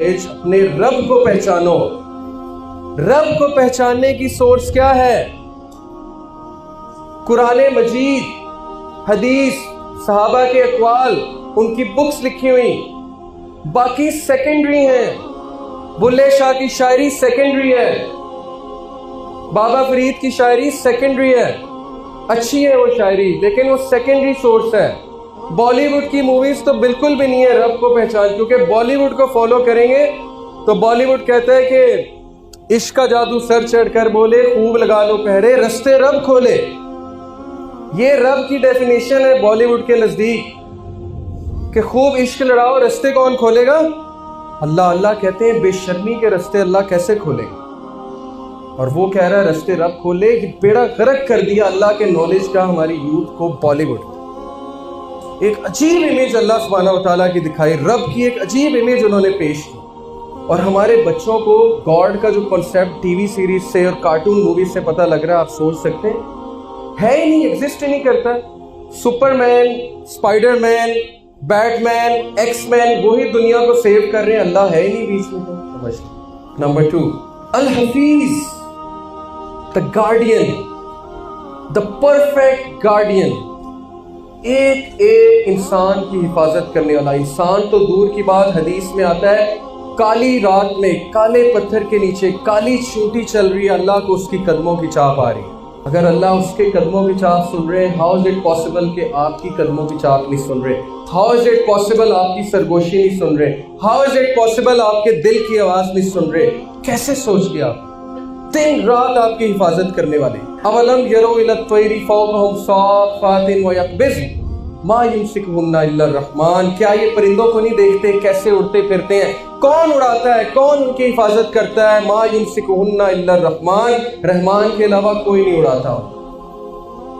अपने रब को पहचानो। रब को पहचानने की सोर्स क्या है? कुरान मजीद, हदीस, सहाबा के अक़वाल, उनकी बुक्स लिखी हुई, बाकी सेकेंडरी हैं। बुल्ले शाह की शायरी सेकेंडरी है, बाबा फरीद की शायरी सेकेंडरी है, अच्छी है वो शायरी, लेकिन वो सेकेंडरी सोर्स है। बॉलीवुड की मूवीज तो बिल्कुल भी नहीं है रब को पहचान, क्योंकि बॉलीवुड को फॉलो करेंगे तो बॉलीवुड कहता है कि इश्क का जादू सर चढ़ कर बोले, खूब लगा लो पहरे, रस्ते रब खोले। ये रब की डेफिनेशन है बॉलीवुड के नजदीक कि खूब इश्क लड़ाओ, रस्ते कौन खोलेगा? अल्लाह। अल्लाह कहते हैं बेशर्मी के रस्ते अल्लाह कैसे खोलेगा? और वो कह रहा है रस्ते रब खोले। कि बेड़ा गर्क कर दिया अल्लाह के नॉलेज का हमारी यूथ को बॉलीवुड। एक अजीब इमेज अल्लाह सुब्हानहू व तआला की दिखाई, रब की एक अजीब इमेज उन्होंने पेश की। और हमारे बच्चों को गॉड का जो कॉन्सेप्ट टीवी सीरीज से और कार्टून मूवी से पता लग रहा है, आप सोच सकते हैं, है ही नहीं, एग्जिस्ट ही नहीं करता। सुपरमैन, स्पाइडरमैन, बैटमैन, एक्समैन, वही दुनिया को सेव कर रहे हैं, अल्लाह है ही नहीं बीच में। नंबर 2, अल हफीज, the guardian, the perfect guardian, एक एक इंसान की हिफाजत करने वाला। इंसान तो दूर की बात, हदीस में आता है काली रात में काले पत्थर के नीचे काली चींटी चल रही है, अल्लाह को उसकी कदमों की चाप आ रही है। अगर अल्लाह उसके कदमों की चाप सुन रहे हैं, हाउ इज इट पॉसिबल कि आपकी कदमों की चाप नहीं सुन रहे? हाउ इज इट पॉसिबल आपकी सरगोशी नहीं सुन रहे? हाउ इज इट पॉसिबल आपके दिल की आवाज नहीं सुन रहे? कैसे सोच लिया? दिन रात आपकी हिफाजत करने वाले। अवलम यरो इला तैरी फौकहुम साफ़ातिन व यक़बिज़ मा युमसिकुहुन्ना इल्ला रहमान। क्या ये परिंदों को नहीं देखते कैसे उड़ते फिरते हैं? कौन उड़ाता है, कौन उनकी हिफाजत करता है? मा युमसिकुहुन्ना इल्ला रहमान, रहमान के अलावा कोई नहीं उड़ाता।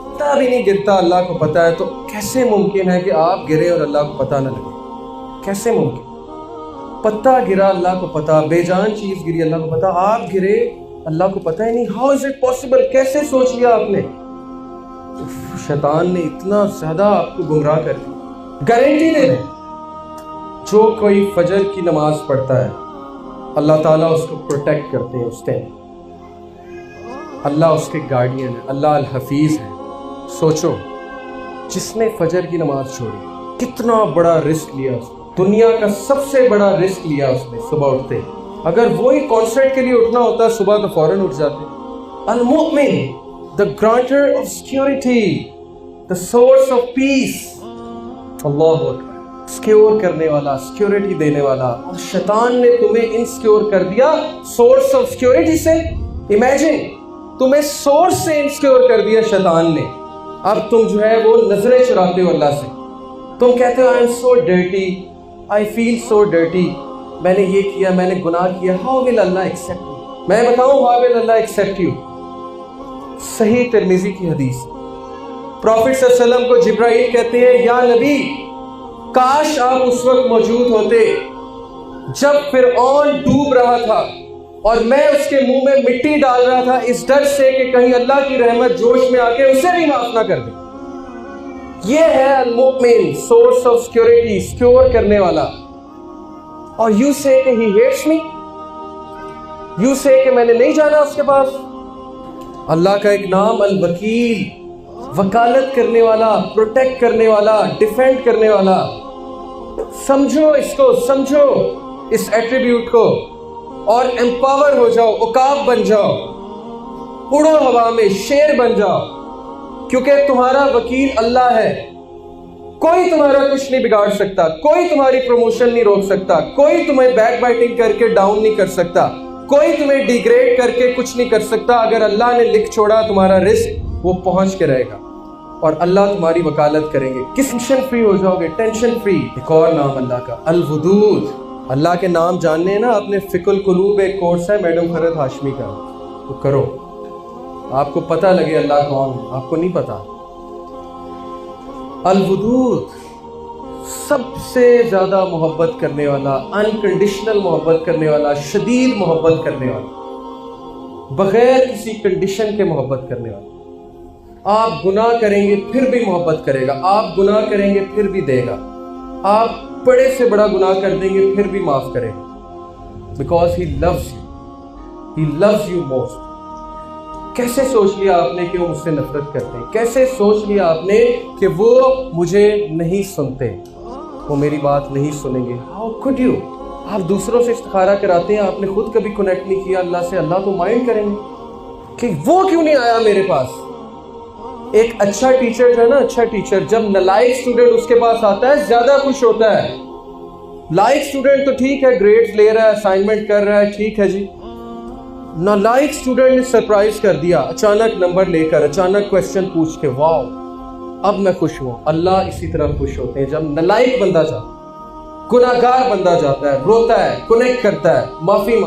पत्ता भी नहीं गिरता, अल्लाह को पता है। तो कैसे मुमकिन है कि आप गिरे और अल्लाह को पता न लगे? कैसे मुमकिन? पत्ता गिरा अल्लाह को पता, बेजान चीज गिरी अल्लाह को पता, आप गिरे अल्लाह को पता ही नहीं। How is it possible? कैसे सोच लिया आपने? शैतान ने इतना ज्यादा आपको गुमराह कर दिया। गारंटी दे रहे, जो कोई फजर की नमाज पढ़ता है अल्लाह ताला उसको प्रोटेक्ट करते हैं उस टाइम। अल्लाह उसके गार्डियन है, अल्लाह अल हफीज है। सोचो, जिसने फजर की नमाज छोड़ी, कितना बड़ा रिस्क लिया उसने, दुनिया का सबसे बड़ा रिस्क लिया उसने सुबह उठते। अगर वही कॉन्सर्ट के लिए उठना होता सुबह तो फौरन उठ जाते। Al Mumin, the grantor of security, the source of peace, अल्लाहु अकबर, सिक्योर करने वाला, सिक्योरिटी देने वाला। और शैतान ने तुम्हें इनसिक्योर कर दिया सोर्स ऑफ सिक्योरिटी से। इमेजिन, तुम्हें सोर्स से इनसिक्योर कर दिया शैतान ने। अब तुम जो है वो नजरें चुराते हो अल्लाह से। तुम कहते हो I am so dirty, I feel so dirty, मैंने ये किया, मैंने गुनाह किया, how will Allah accept me? मैं बताऊं how will Allah accept you? सही तिरमिजी की हदीस, प्रॉफिट सल्लल्लाहु अलैहि वसल्लम को जिब्राइल कहते हैं, या नबी, काश आप उस वक्त मौजूद होते जब फिरऔन डूब रहा था और मैं उसके मुंह में मिट्टी डाल रहा था, इस डर से कि कहीं अल्लाह की रहमत जोश में आके उसे भी माफ ना कर दे। ये है Al Mumin, source of security, secure करने वाला। और यू से कि ही हेट्स मी, यू से कि मैंने नहीं जाना उसके पास। अल्लाह का एक नाम अल वकील, वकालत करने वाला, प्रोटेक्ट करने वाला, डिफेंड करने वाला। समझो इसको, समझो इस एट्रीब्यूट को और एम्पावर हो जाओ, उकाब बन जाओ, उड़ो हवा में, शेर बन जाओ, क्योंकि तुम्हारा वकील अल्लाह है। कोई तुम्हारा कुछ नहीं बिगाड़ सकता, कोई तुम्हारी प्रमोशन नहीं रोक सकता, कोई तुम्हें बैक बाइटिंग करके डाउन नहीं कर सकता, कोई तुम्हें डिग्रेड करके कुछ नहीं कर सकता। अगर अल्लाह ने लिख छोड़ा तुम्हारा रिस्क, वो पहुंच के रहेगा और अल्लाह तुम्हारी वकालत करेंगे। किस टेंशन फ्री हो जाओगे, टेंशन फ्री। एक और नाम अल्लाह का अल वदूद। अल्लाह के नाम जानने हैं ना, अपने फिकुल कुलूब एक कोर्स है मैडम फरहत हाशमी का, तो करो, आपको पता लगे अल्लाह कौन है, आपको नहीं पता। अल वदूद, सबसे ज्यादा मोहब्बत करने वाला, अनकंडीशनल मोहब्बत करने वाला, शदीद मोहब्बत करने वाला, बगैर किसी कंडीशन के मोहब्बत करने वाला। आप गुनाह करेंगे फिर भी मोहब्बत करेगा, आप गुनाह करेंगे फिर भी देगा, आप बड़े से बड़ा गुनाह कर देंगे फिर भी माफ करेगा। because he loves you. He loves you most. कैसे सोच लिया आपने कि वो मुझसे नफरत करते हैं? कैसे सोच लिया आपने कि वो मुझे नहीं सुनते, वो मेरी बात नहीं सुनेंगे? How could you? आप दूसरों से इस्तिखारा कराते हैं, आपने खुद कभी कनेक्ट नहीं किया अल्लाह से। अल्लाह तो माइंड करेंगे कि वो क्यों नहीं आया मेरे पास। एक अच्छा टीचर जो है ना, अच्छा टीचर जब नालायक स्टूडेंट उसके पास आता है ज्यादा खुश होता है। लाइक स्टूडेंट तो ठीक है, ग्रेड्स ले रहा है, असाइनमेंट कर रहा है, ठीक है जी। नालायक स्टूडेंट ने सरप्राइज कर दिया, अचानक नंबर लेकर, अचानक क्वेश्चन पूछ के, वाओ अब मैं खुश हूं। अल्लाह इसी तरह खुश होते हैं जब नालायक बंदा जाता, गुनाहगार बंदा जाता है, रोता है, कनेक्ट करता है, माफी